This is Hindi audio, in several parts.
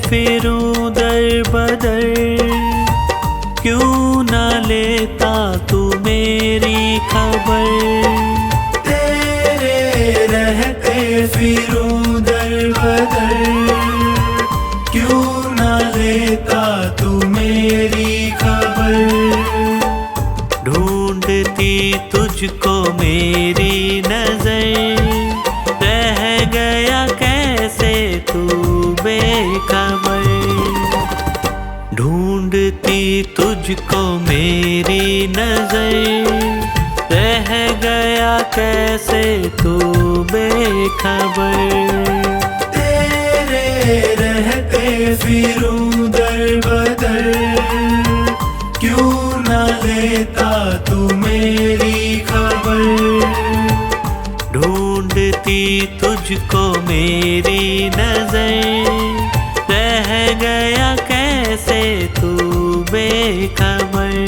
फिरूं दर बदर, क्यों ना लेता तू मेरी खबर। तेरे रहते फिरूं दर बदर, क्यों ना लेता तू मेरी खबर। ढूंढती तुझको मेरी नजर, रह गया कैसे तू बेखबर। ढूंढती तुझको मेरी नजर, रह गया कैसे तू बेखबर। तेरे रहते फिरूं दर बदर, क्यों ना लेता तू मेरी खबर। ढूंढती तुझको मेरी नजर, रह गया कैसे तू बेखबर।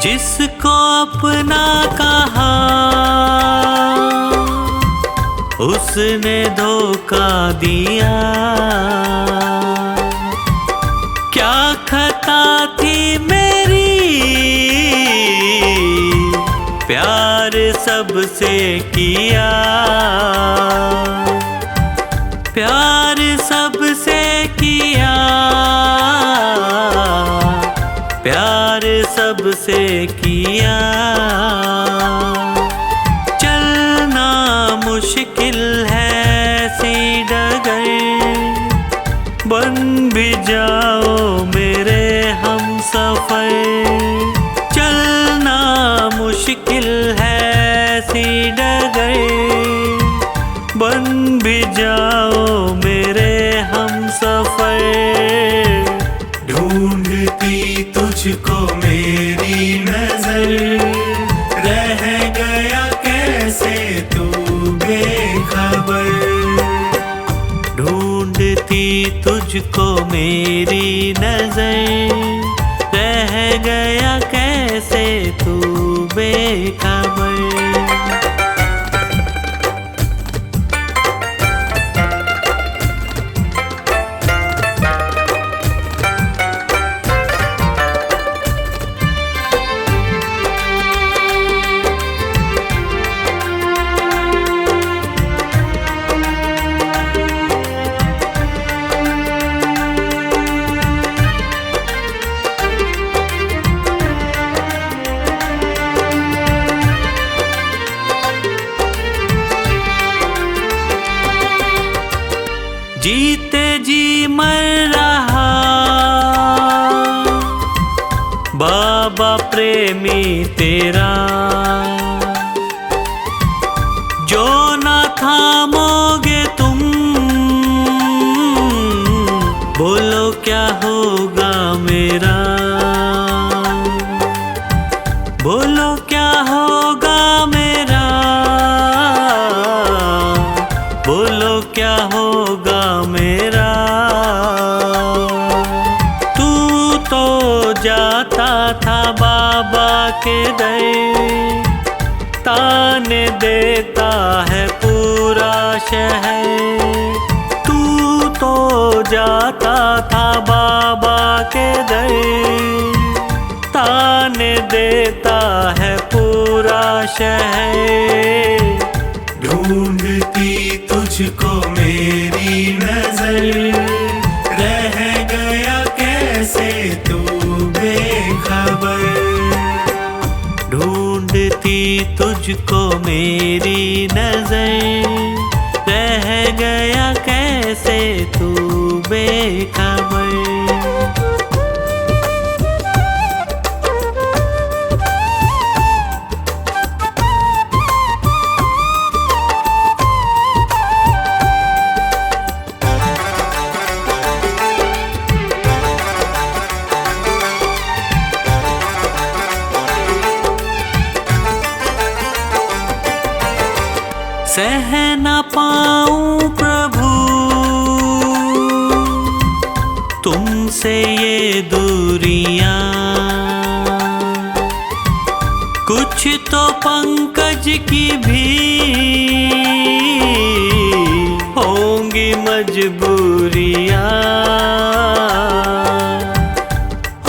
जिसको अपना कहा उसने धोखा दिया, क्या खता थी मेरी, प्यार सबसे किया। प्यार सबसे किया, प्यार सबसे किया। चलना मुश्किल है सी डगर, बन भी जाओ मेरे हम सफर। चलना मुश्किल है सी डगर, बन भी जाओ मेरे हम सफर। ढूंढती तुझको मेरी नजर, रह गया कैसे तू बेखबर। ढूंढती तुझको मेरी नजर, रह गया कैसे तू बेखबर। जीते जी मर रहा बाबा प्रेमी तेरा, जो ना थामोगे तुम, बोलो क्या होगा मेरा। बोलो क्या होगा मेरा, बोलो क्या होगा मेरा। तू तो जाता था बाबा के दर, ताने देता है पूरा शहर। तू तो जाता था बाबा के दर, ताने देता है पूरा शहर। ढूंढती तुझको मेरी नजर, रह गया कैसे तू बेखबर। ढूंढती तुझको मेरी नजर, रह गया कैसे तू बेखबर। कह न पाऊं प्रभु तुमसे ये दूरियां, कुछ तो पंकज की भी होंगी मजबूरियां,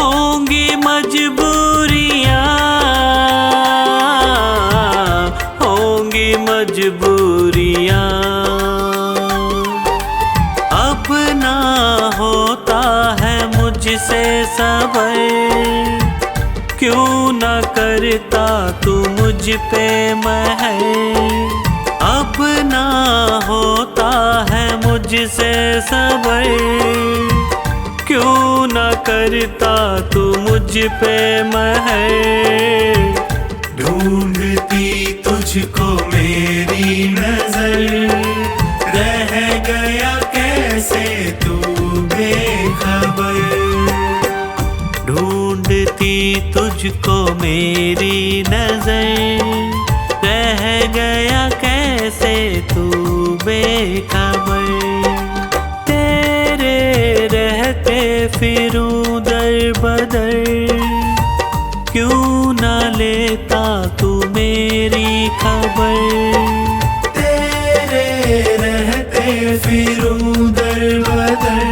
होंगी मजबूरियां, होंगी मजबूरियां। अब ना होता है मुझसे सबर, क्यों न करता तू मुझ पे महर। अब ना होता है मुझसे सबर, क्यों न करता तू मुझ पे महर। ढूंढती तुझको मेरी नजर, रह गया कैसे तू बेखबर। ढूंढती तुझको मेरी नजर, रह गया कैसे तू बेखबर। तेरे रहते फिरूं दर बदर, क्यों न लेता तू मेरी खबर। तेरे रहते फिरूं दर बदर,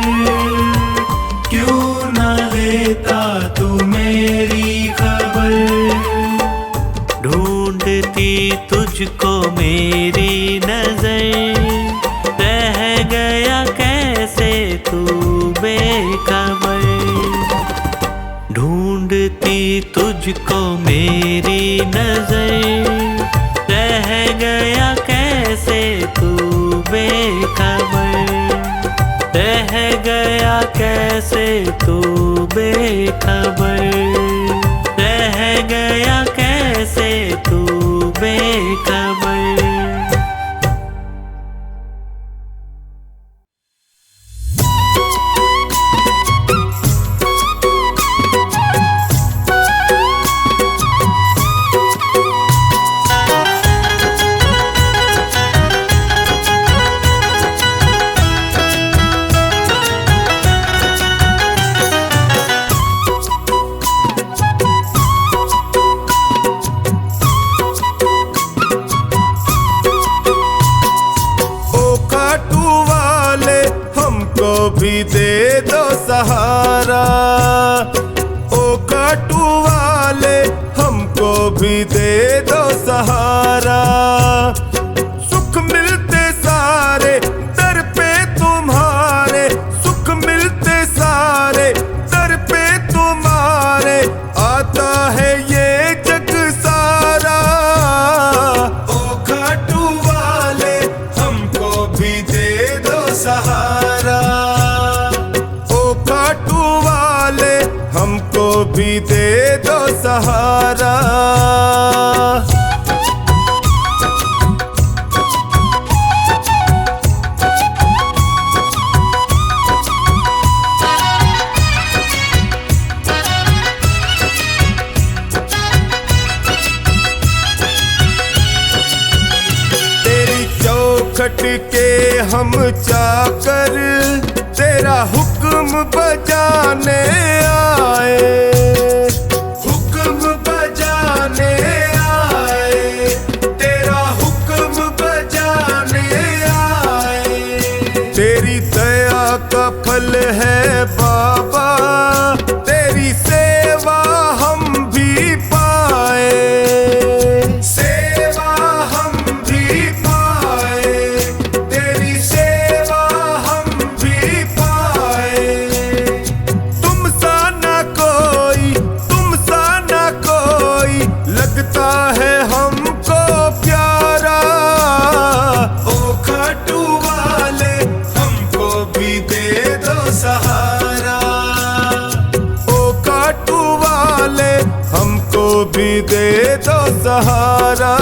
क्यों न लेता तू मेरी खबर। ढूंढती तुझको मेरी नजर, रह गया कैसे तू बेखबर। ढूंढती तुझको मेरी नजर, रह गया कैसे तू बेखबर। रह गया कैसे तू बेखबर, रह गया कैसे तू बेखबर। भी दे दो सहारा, ओ काटू वाले हमको भी दे दो सहारा। सुख मिलते सारे दर पे तुम्हारे, सुख मिलते सारे दर पे तुम्हारे, आता है ये जग सारा। ओ काटू वाले हमको भी दे दो सहारा, हमको भी दे दो सहारा। तेरी चौखट के हम चाकर, तेरा हुक्म बजाने आए, हुक्म बजाने आए, तेरा हुक्म बजाने आए। तेरी दया का फल है बाबा, तेरी सेवा हम भी पाए, सेवा हम भी पाए, तेरी सेवा हम भी पाए। तुम सा ना कोई, तुम सा ना कोई लगता है हमको प्यारा। ओ खाटू वाले हमको भी दे दो सहारा, ओ खाटू वाले हमको भी दे दो सहारा।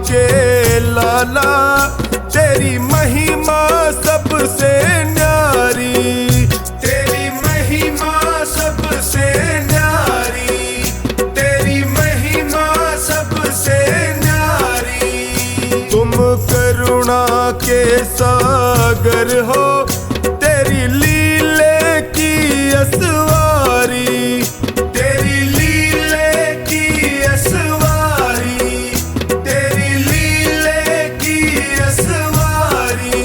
के लाला, तेरी महिमा सबसे न्यारी, तेरी महिमा सबसे न्यारी, तेरी महिमा सबसे न्यारी। तुम करुणा के सागर हो, तेरी लीले की असवारी, तेरी लीले की असवारी, तेरी लीले की असवारी।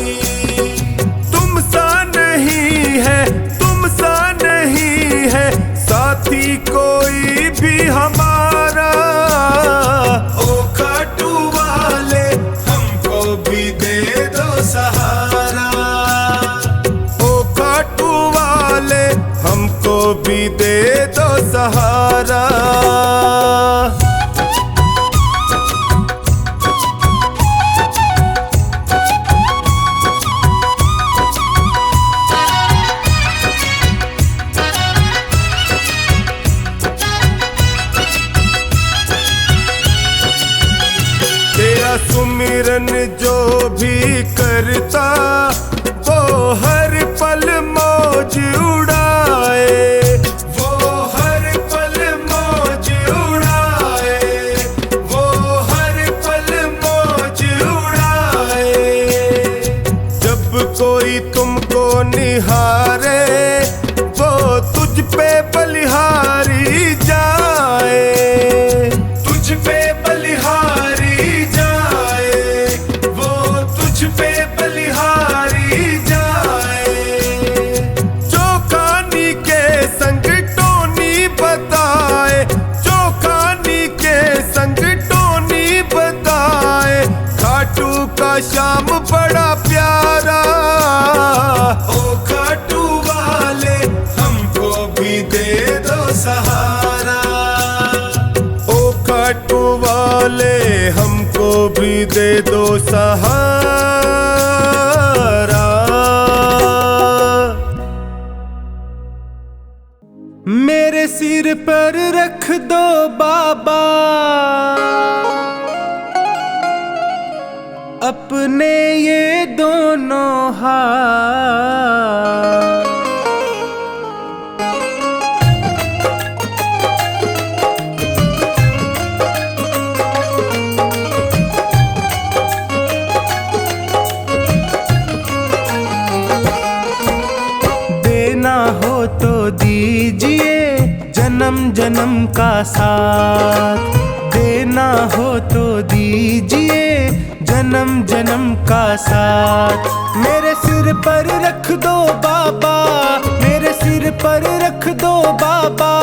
तुम सा नहीं है, तुम सा नहीं है साथी कोई भी हमारा। ओ खाटू वाले हमको भी दे दो सहारा, ओ खाटू वाले हमको भी दे दो सहारा। तेरा सुमिरन जो भी करता, वो हर पल मौज उड़ाए, वो हर पल मौज उड़ाए, वो हर पल मौज उड़ाए। जब कोई तुमको निहारे, वो तुझ पे बलिहारी जाए, तुझ पे बलिहारी जाए, वो तुझ पे बलिहारी जाए। चौकानी के संग टोनी बताए, चौकानी के संग टोनी बताए, खाटू का श्याम बड़ा प्यारा। ओ खाटू वाले हमको भी दे दो सहारा, ओ खाटू वाले हमको भी दे दो सहारा। मेरे सिर पर रख दो बाबा अपने ये दोनों हाथ। देना हो तो दीजिए जन्म जन्म का साथ, देना हो तो दीजिए जन्म जन्म का साथ। मेरे सिर पर रख दो बाबा, मेरे सिर पर रख दो बाबा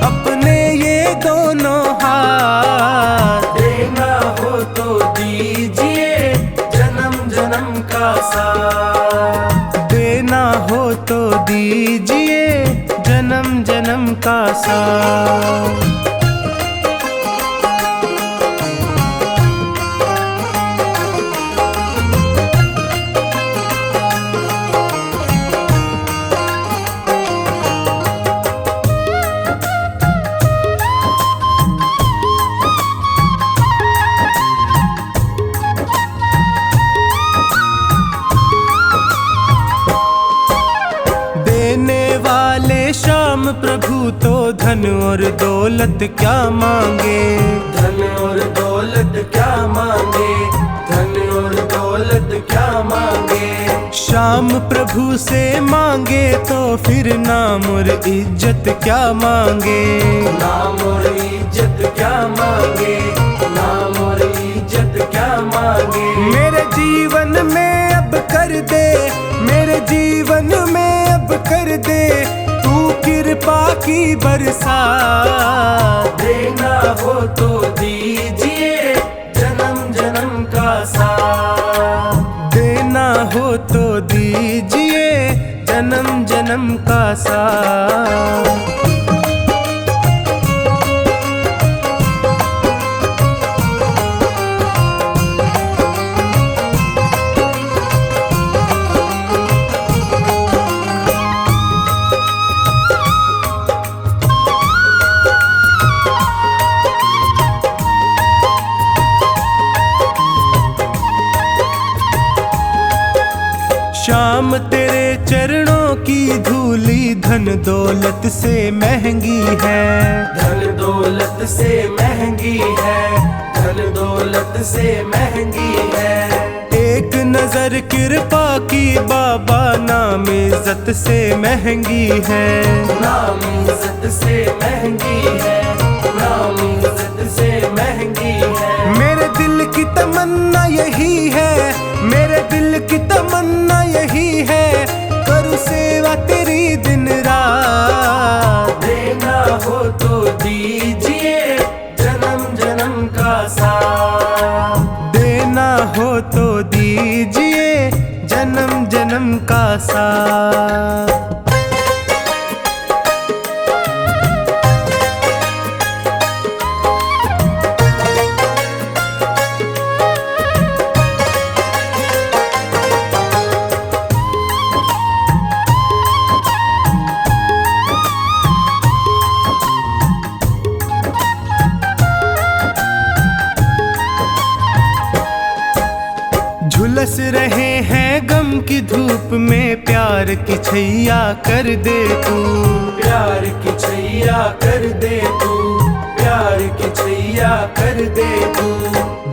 अपने ये दोनों हाथ। देना हो तो दीजिए जन्म जन्म का साथ, देना हो तो दीजिए जन्म जन्म का साथ। श्याम प्रभु तो धन और दौलत क्या मांगे, धन और दौलत क्या मांगे, धन और दौलत क्या मांगे। श्याम प्रभु से मांगे तो फिर नाम और इज्जत क्या मांगे, नाम और इज्जत क्या मांगे, नाम और इज्जत क्या मांगे। मेरे जीवन में अब कर दे, मेरे जीवन में अब कर दे कृपा की बरसात। देना हो तो दीजिए जन्म जन्म का साथ, देना हो तो दीजिए जन्म जन्म का साथ। राम तेरे चरणों की धूली धन दौलत से महंगी है, धन दौलत से महंगी है, धन दौलत से महंगी है। एक नजर कृपा की बाबा नाम इज्जत से महंगी है, नाम इज्जत से महंगी है, नाम इज्जत से महंगी है। मेरे दिल की तमन्ना यही है, मेरे दिल की तमन्ना यही है, करूँ सेवा तेरी दिन रात। देना हो तो दीजिए जन्म जन्म का साथ, देना हो तो दीजिए जन्म जन्म का साथ। झुलस रहे हैं गम की धूप में, प्यार की छैया कर दे तू, प्यार की छैया कर दे तू, प्यार की छैया कर दे तू।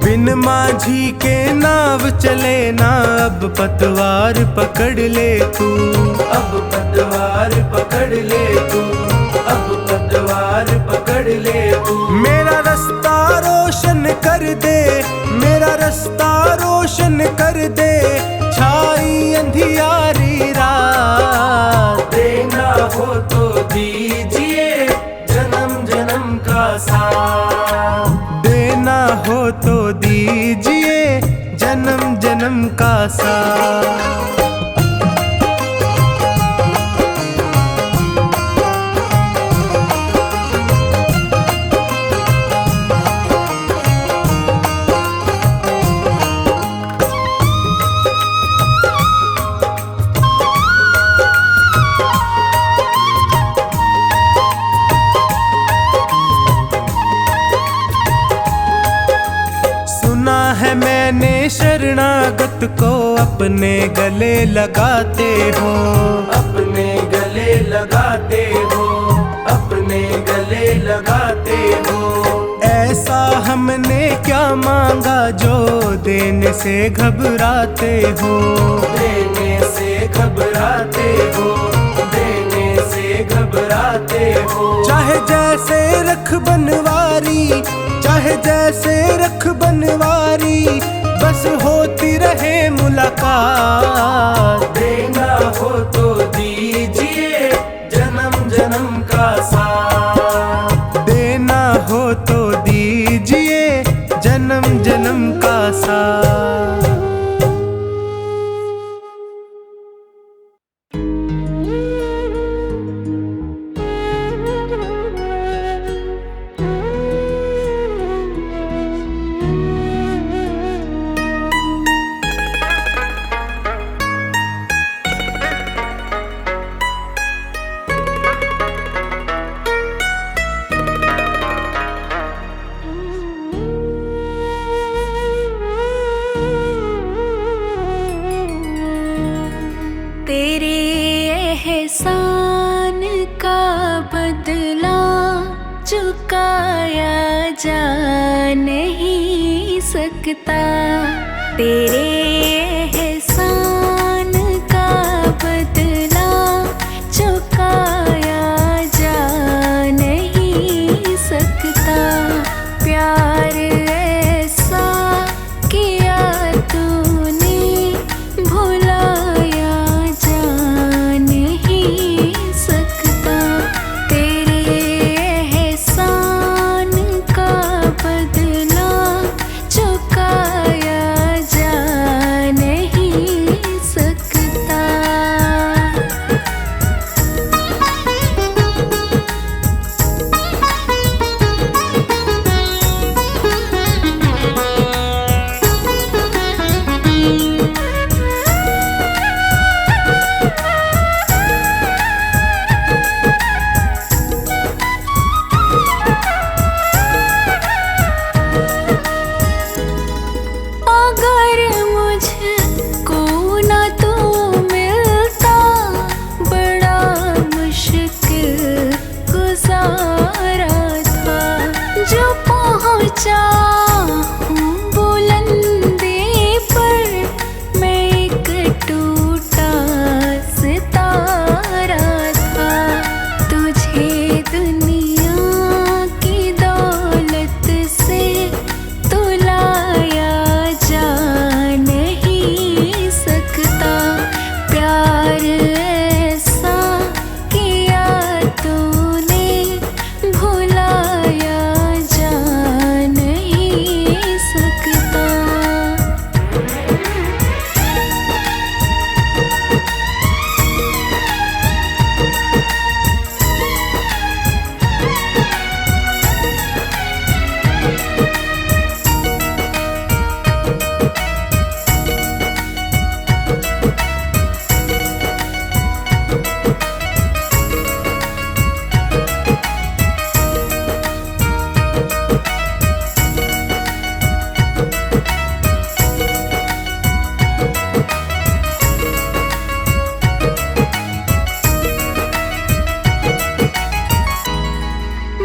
बिन माझी के नाव चले ना, अब पतवार पकड़ ले तू, अब पतवार पकड़ ले तू, अब पतवार पकड़ ले तू। मेरा रास्ता रोशन कर दे, मेरा रास्ता रोशन कर दे, छाई अंधियारी रात। देना हो तो दीजिए जन्म जन्म का साथ, देना हो तो दीजिए जन्म जन्म का साथ। है मैंने शरणागत को अपने गले लगाते हो, अपने गले लगाते हो, अपने गले लगाते हो। ऐसा हमने क्या मांगा जो देने से घबराते हो, देने से घबराते हो, देने से घबराते हो। चाहे जैसे रख बनवारी, चाहे जैसे रख बनवारी, बस होती रहे मुलाकात। देना हो तो दीजिए जन्म जन्म का साथ, देना हो तो दीजिए जन्म जन्म का साथ। एहसान का बदला चुकाया जा नहीं सकता, तेरे एहसान का बदला चुकाया जा नहीं सकता। प्यार ऐसा किया तूने भुलाया जा नहीं सकता, तेरे एहसान का बदला चुकाया जा चाहूं बुलंदी पर मैं एक टूटा सितारा था। तुझे दुनिया की दौलत से तुलाया जा नहीं सकता। प्यार ऐसा किया तूने भुलाया जा नहीं सकता।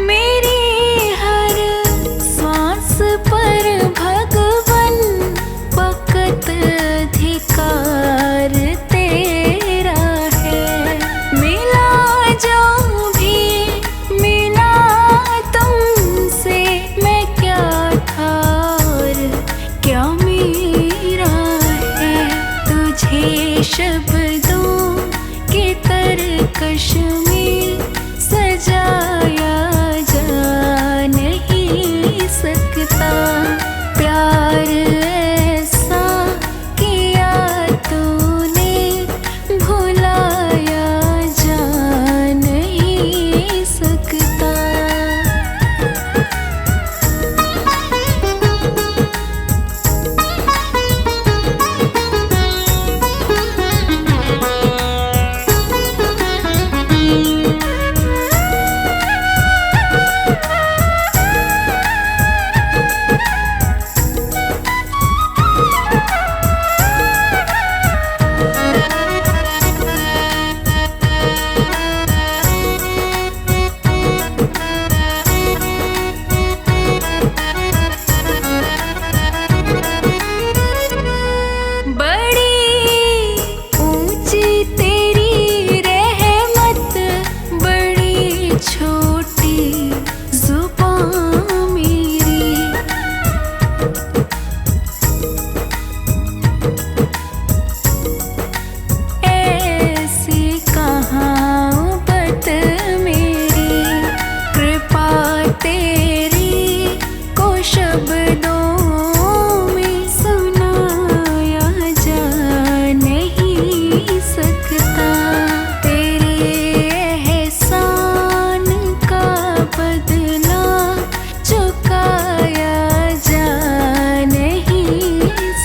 मेरी हर सांस पर भगवन वक़्त अधिकार तेरा है। मिला जो भी मिला तुमसे, मैं क्या था और क्या मेरा है। तुझे शब्दों के तरकश में सजाया जा नहीं सकता। प्यार ऐसा किया तूने भुलाया जा नहीं सकता। बड़ी ऊंची तेरी रहमत, बड़ी छोटी जुबान मेरी। ऐसी कहावत मेरी, कृपा तेरी को शब्दों में सुनाया जा नहीं सकता। तेरे एहसान का बदला चुकाया जा नहीं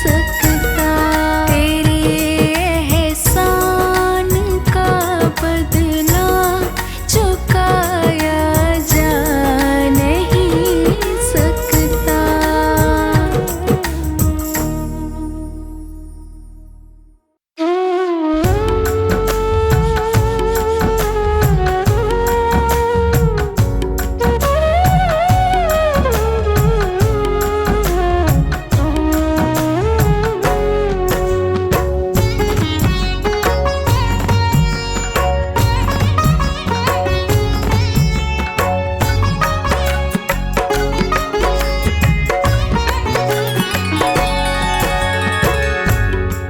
सकता। तेरे एहसान का बदला चुकाया जा नहीं सकता।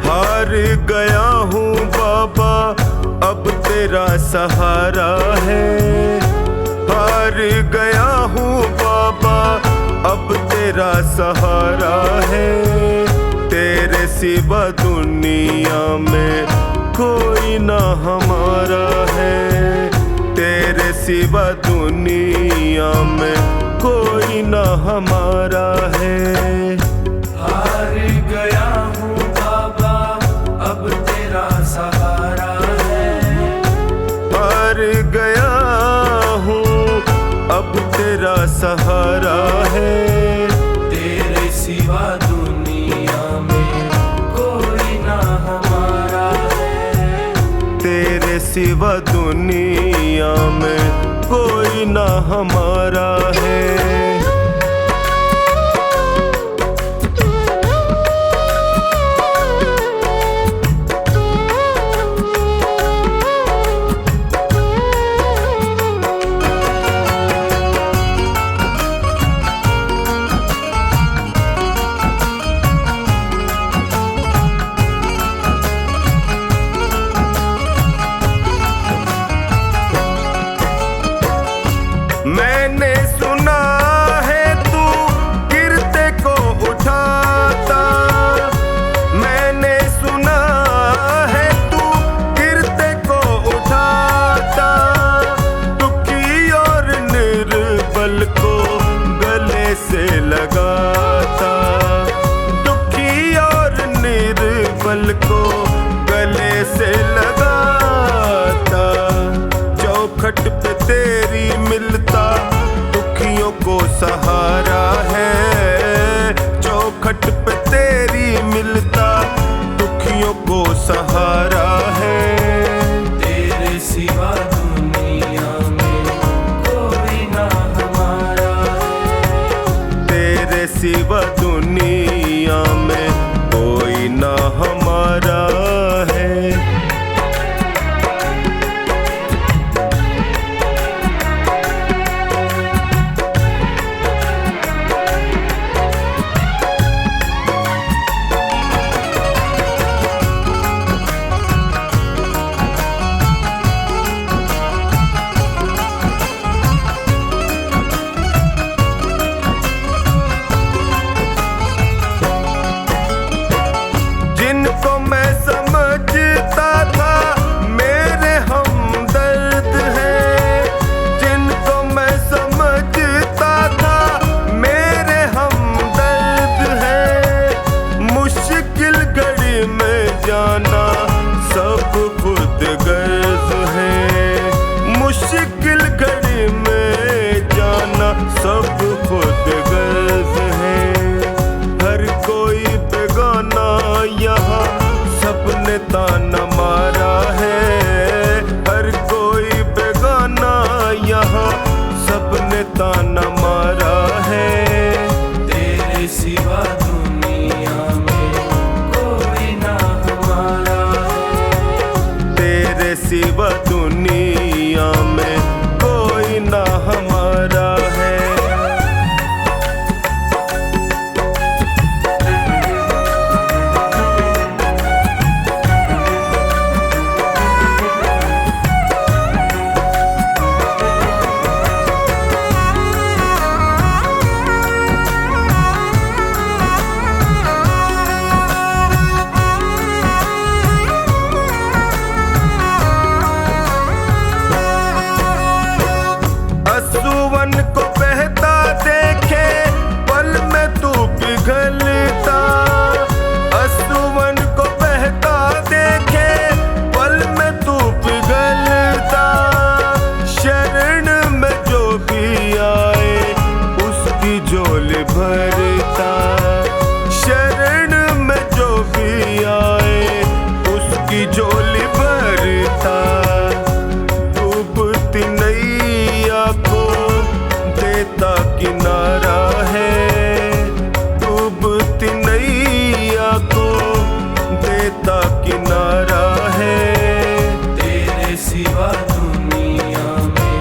हार गया हूँ बाबा, अब तेरा सहारा है। हार गया हूँ बाबा, अब तेरा सहारा है। तेरे सिवा दुनिया में कोई ना हमारा है। तेरे सिवा दुनिया में कोई ना हमारा है। हार गया हूँ बाबा, अब तेरा सहारा है। हार गया हूँ, अब तेरा सहारा है। तेरे सिवा दुनिया में कोई ना हमारा है। तेरे सिवा दुनिया में कोई ना हमारा है। से लगाता, दुखी और निर्बल को गले से लगाता। चौखट पे तेरी मिलता, दुखियों को सहारा है। चौखट पे तेरी मिलता, दुखियों को सहारा है। तेरे सिवा दुनिया में कोई ना हमारा है। तेरे सिवा दुनिया में कोई ना हमारा है। जिनको मैं समझता था मेरे हमदर्द हैं, जिनको मैं समझता था मेरे हमदर्द हैं। मुश्किल घड़ी में जाना सब खुद गर्ज है। मुश्किल घड़ी में जाना सब खुद गर्ज है। हर कोई बेगाना यहाँ सबने ताना मारा है। हर कोई बेगाना यहाँ सबने ताना मारा है। तेरे सिवा दुनिया में कोई ना हमारा है। तेरे सिवा दुनिया में कोई ना हमारा है। असुवन को बहता देखे पल में तू पिघलता। असुवन को बहता देखे पल में तू पिघलता। शरण में जो भी आए उसकी झोली भरता। शरण में जो भी आए उसकी झोली भरता। डूबती नैया को देता किनारा है। डूबती नैया को देता किनारा है। तेरे सिवा दुनिया में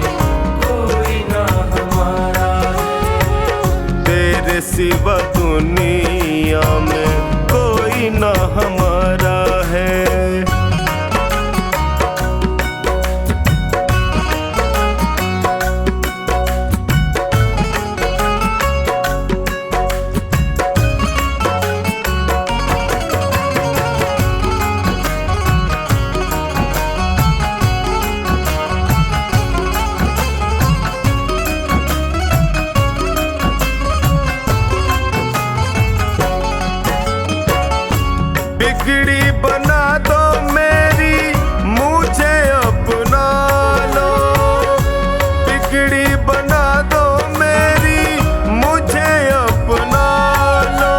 कोई ना हमारा है। तेरे सिवा दुनिया में कोई ना हमारा है। बिगड़ी बना दो मेरी मुझे अपना लो। बिगड़ी बना दो मेरी मुझे अपना लो।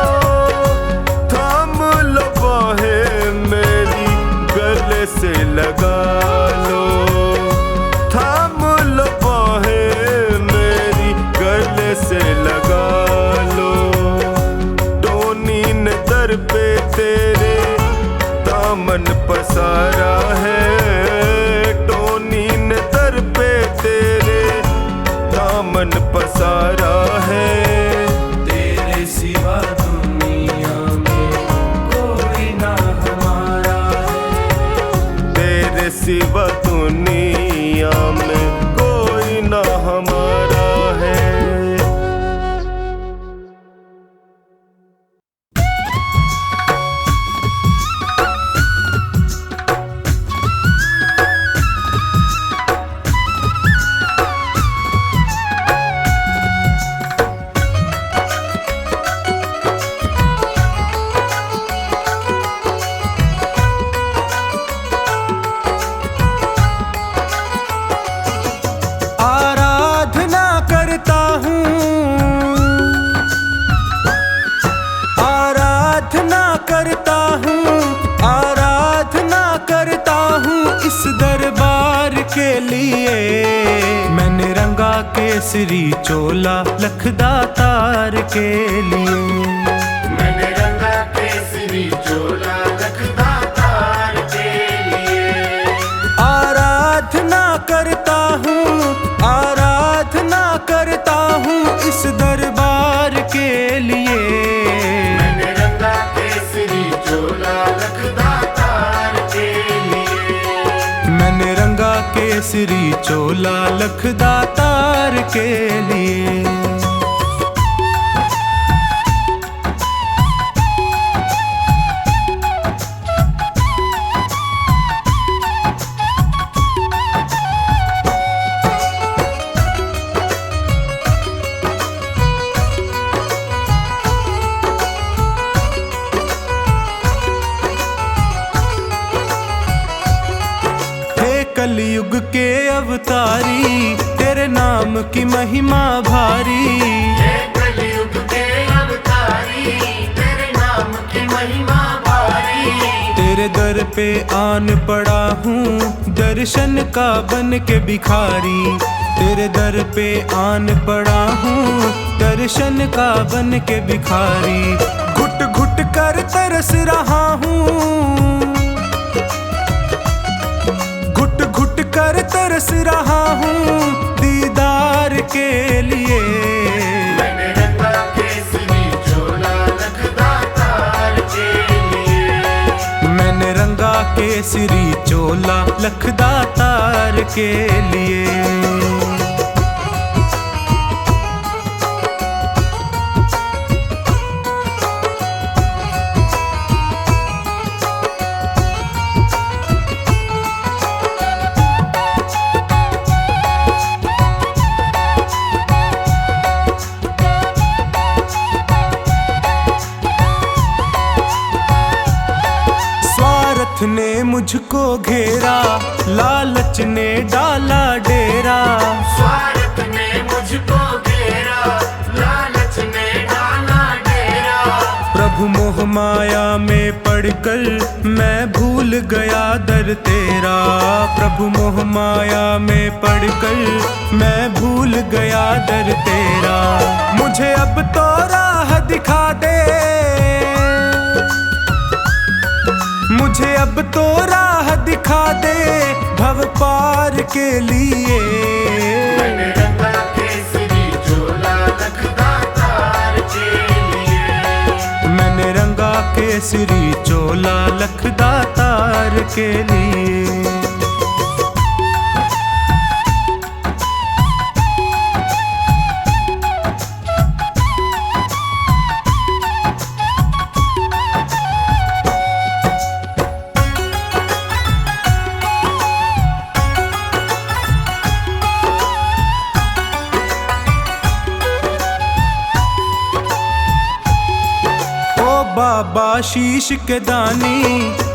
थाम लो बाहें मेरी गले से लगा लो। थाम लो बाहें मेरी गले से लगा लो। टोनी ने दर पे तेरे दामन पसारा है। टोनी ने दर पे तेरे दामन पसारा है। तेरे सिवा दुनिया में कोई ना हमारा है। तेरे सिवा दुनिया में कोई ना हमारा है। केसरी चोला लखदातार के लिए। मैंने रंगा केसरी चोला लखदातार के लिए। आराधना करता हूँ इस दरबार के लिए। मैंने रंगा केसरी चोला लखदातार के लिए। मैंने रंगा केसरी चोला लखदातार के लिए। कलयुग के अवतारी तेरे नाम की महिमा भारी। हे कलयुग के अवतारी तेरे नाम की महिमा भारी। तेरे दर पे आन पड़ा हूँ दर्शन का बन के भिखारी। तेरे दर पे आन पड़ा हूँ दर्शन का बन के भिखारी। घुट घुट कर तरस रहा हूँ, घुट कर तरस रहा हूँ दीदार के लिए। मैंने रंगा केसरी चोला लखदातार के लिए। मैंने रंगा केसरी चोला लखदातार के लिए। ने मुझको घेरा लालच ने डाला डेरा। स्वार्थ ने मुझको घेरा लालच ने डाला डेरा। प्रभु मोह माया में पड़कर मैं भूल गया दर तेरा। प्रभु मोह माया में पड़कर मैं भूल गया दर तेरा। मुझे अब तो राह दिखा दे, मुझे अब तो राह दिखा दे भव पार के लिए। मैंने रंगा केसरी चोला लखदातार के लिए। मैंने रंगा केसरी चोला लखदातार के लिए। बाबा शीश के दानी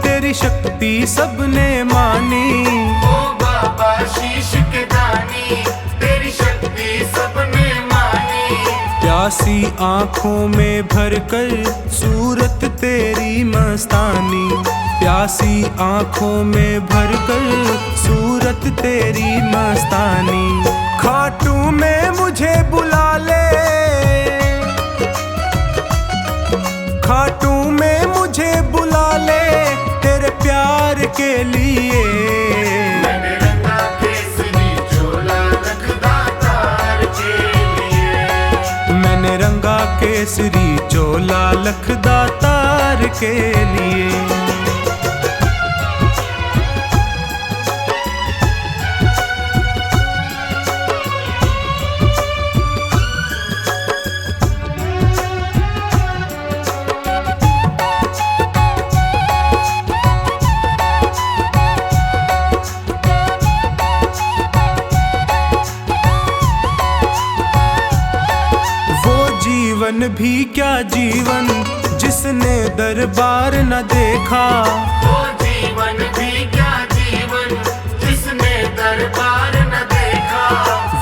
तेरी शक्ति सबने मानी। ओ बाबा शीश के दानी तेरी शक्ति सबने मानी। प्यासी आँखों में भरकर सूरत तेरी मस्तानी। प्यासी आँखों में भरकर सूरत तेरी मस्तानी। खाटू में मुझे बुला ले, खाटू में मुझे बुला ले तेरे प्यार के लिए। मैंने रंगा केसरी चोला लखदातार के लिए। मैंने रंगा केसरी चोला लखदातार के लिए। जीवन भी क्या जीवन जिसने दरबार न देखा। वो जीवन भी क्या जीवन जिसने दरबार न देखा।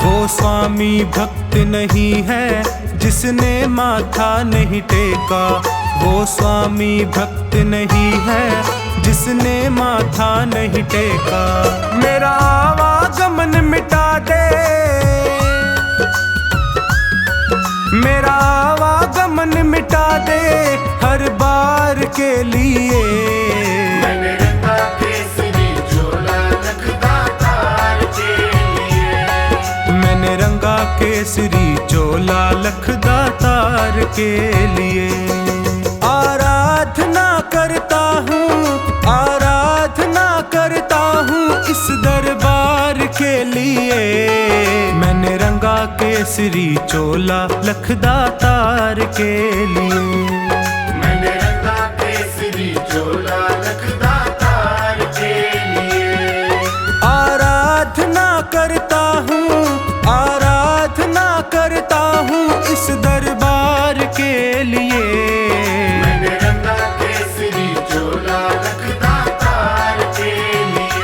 वो स्वामी भक्त नहीं है जिसने माथा नहीं टेका। वो स्वामी भक्त नहीं है जिसने माथा नहीं टेका। मेरा आवागमन मिटा दे, मेरा आवागमन मिटा दे हर बार के लिए। मैंने रंगा केसरी चोला लखदा तार के लिए। मैंने रंगा केसरी चोला लखदा तार के लिए। आराधना करता हूँ, आराधना करता हूँ इस दरबार के लिए। मैंने रंगा केसरी चोला लखदा तार के लिए। मैंने रंगा केसरी चोला लखदा तार के लिए। आराधना करता हूँ, आराधना करता हूँ इस दरबार के लिए। मैंने रंगा केसरी चोला लखदा तार के लिए।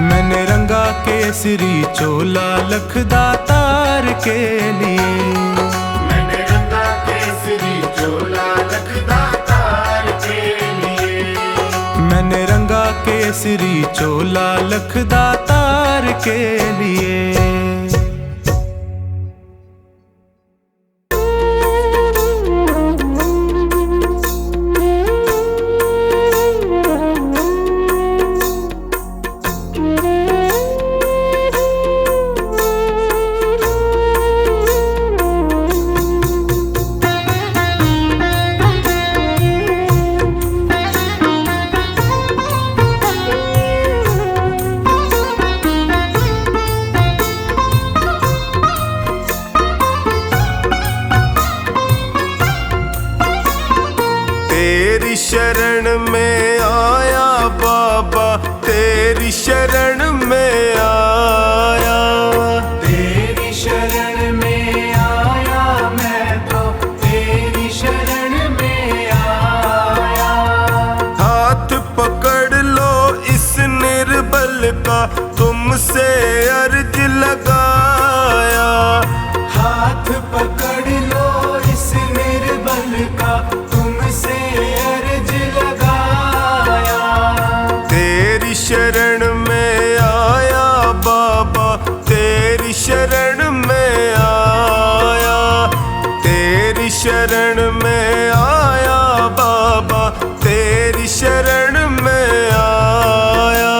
मैंने रंगा केसरी चोला लखदा तार के लिए। मैंने रंगा केसरी चोला लखदा तार के लिए। मैंने रंगा केसरी चोला लखदा तार के लिए। तेरी शरण में आया बाबा, तेरी शरण में आया। तेरी शरण में आया मैं तो, तेरी शरण में आया। हाथ पकड़ लो इस निर्बल का, तुमसे अर्ज लगाया। हाथ पकड़ लो इस निर्बल का, तुमसे अर्ज लगाया। तेरी शरण में आया बाबा, तेरी शरण में आया। तेरी शरण में आया बाबा, तेरी शरण में आया।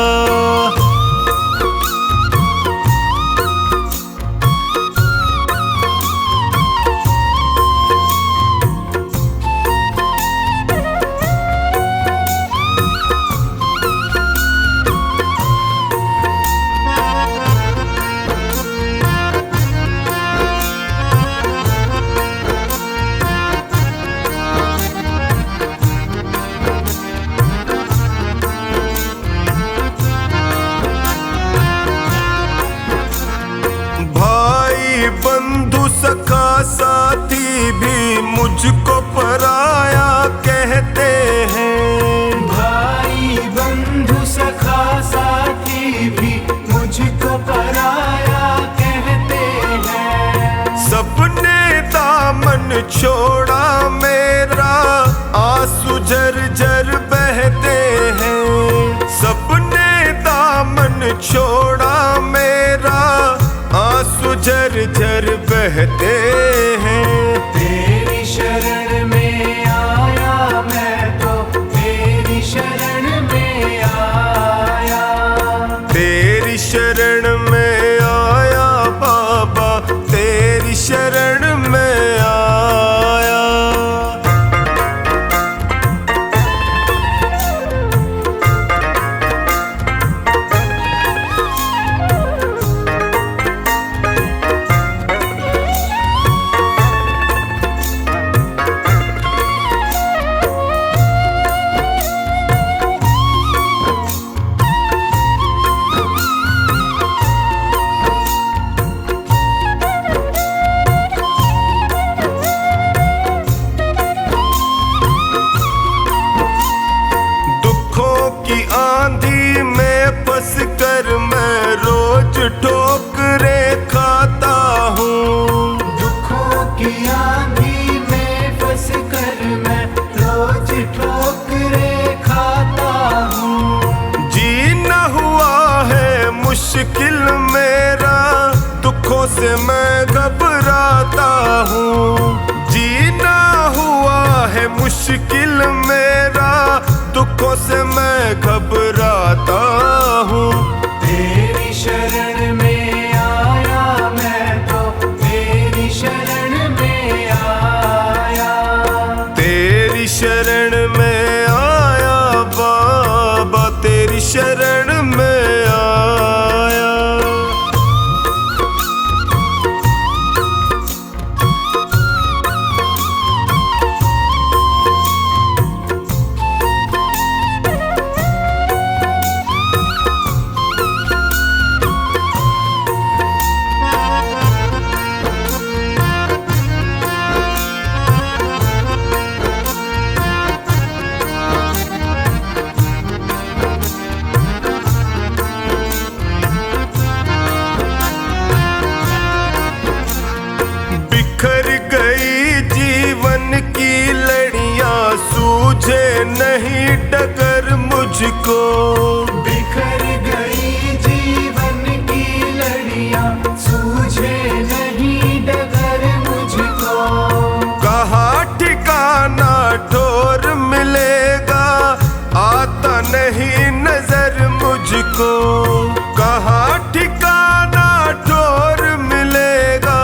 बंधु सखा साथी भी मुझको पराया कहते हैं। भाई बंधु सखा साथी भी मुझको पराया कहते हैं। सबने दामन छोड़ा मेरा, आंसू झरझर बहते हैं। सबने दामन छोड़ा मेरा, आंसू झरझर बहते हैं। तेरी शरण में आया मैं तो, तेरी शरण में आया। तेरी शरण में आया बाबा, तेरी शरण में आया। मुश्किल मेरा, दुखों से मैं घबराता हूँ। तेरी शरण में आया मैं तो, तेरी शरण में आया। तेरी शरण में आया बाबा, तेरी शरण में आया। बिखर गई जीवन की लड़ियां, सूझे नहीं डगर मुझको। बिखर गई जीवन की लड़ियां, सूझे नहीं डगर मुझको। कहाँ ठिकाना ठोर मिलेगा, आता नहीं नजर मुझको। कहाँ ठिकाना ठोर मिलेगा,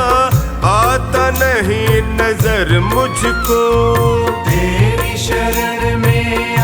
आता नहीं नजर मुझको। तेरी शरण में